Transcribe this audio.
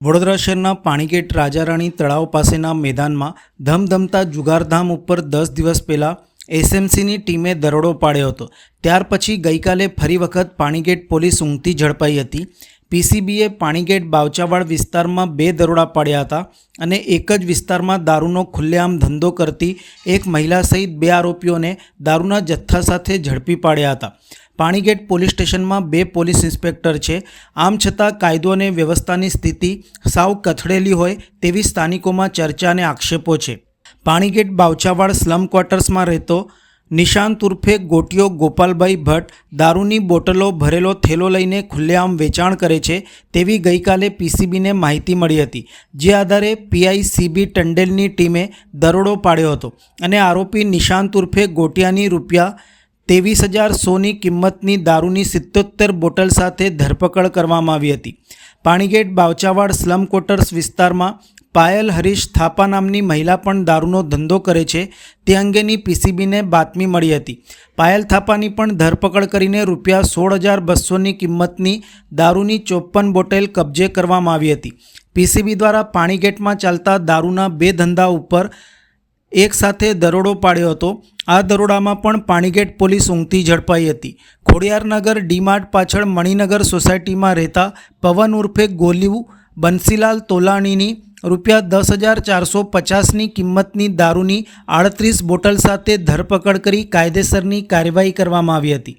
વડોદરા શહેરના પાણીગેટ રાજારાણી તળાવ પાસેના મેદાનમાં ધમધમતા જુગારધામ ઉપર 10 દિવસ પહેલાં એસએમસીની ટીમે દરોડો પાડ્યો હતો। ત્યાર પછી ગઈકાલે ફરી વખત પાણીગેટ પોલીસ ઊંઘતી ઝડપાઈ હતી। પીસીબીએ પાણીગેટ બાવચાવાડ વિસ્તારમાં 2 દરોડા પાડ્યા હતા અને એક જ વિસ્તારમાં દારૂનો ખુલ્લેઆમ ધંધો કરતી એક મહિલા સહિત 2 આરોપીઓને દારૂના જથ્થા સાથે ઝડપી પાડ્યા હતા। પાણીગેટ પોલીસ સ્ટેશનમાં 2 પોલીસ ઇન્સ્પેક્ટર છે। આમ છતાં કાયદો અને વ્યવસ્થાની સ્થિતિ સાવ કથળેલી હોય તેવી સ્થાનિકોમાં ચર્ચા અને આક્ષેપો છે। પાણીગેટ બાવચાવાડ સ્લમ ક્વાર્ટર્સમાં રહેતો નિશાંત ઉર્ફે ગોટિયો ગોપાલભાઈ ભટ્ટ દારૂની બોટલો ભરેલો થેલો લઈને ખુલ્લેઆમ વેચાણ કરે છે તેવી ગઈકાલે પીસીબીને માહિતી મળી હતી। જે આધારે પીઆઈ સીબી ટંડેલની ટીમે દરોડો પાડ્યો હતો અને આરોપી નિશાંત ઉર્ફે ગોટિયાની ₹23,100ની કિંમતની દારૂની 77 બોટલ સાથે ધરપકડ કરવામાં આવી હતી। પાણીગેટ બાવચાવાડ સ્લમ ક્વાર્ટર્સ વિસ્તારમાં પાયલ હરીશ થાપા નામની મહિલા પણ દારૂનો ધંધો કરે છે તે અંગેની પીસીબીને બાતમી મળી હતી। પાયલ થાપાની પણ ધરપકડ કરીને ₹16,200ની કિંમતની દારૂની 54 બોટલ કબજે કરવામાં આવી હતી। પીસીબી દ્વારા પાણીગેટમાં ચાલતા દારૂના 2 ધંધા ઉપર એક સાથે દરોડો પાડ્યો હતો। આ દરોડામાં પણ પાણીગેટ પોલીસ ઊંઘતી ઝડપાઈ હતી। ખોડિયારનગર ડીમાર્ટ પાછળ મણિનગર સોસાયટીમાં રહેતા પવન ઉર્ફે ગોલુ બંસીલાલ તોલાણીની ₹10,450ની કિંમતની દારૂની 38 બોટલ સાથે ધરપકડ કરી કાયદેસરની કાર્યવાહી કરવામાં આવી હતી।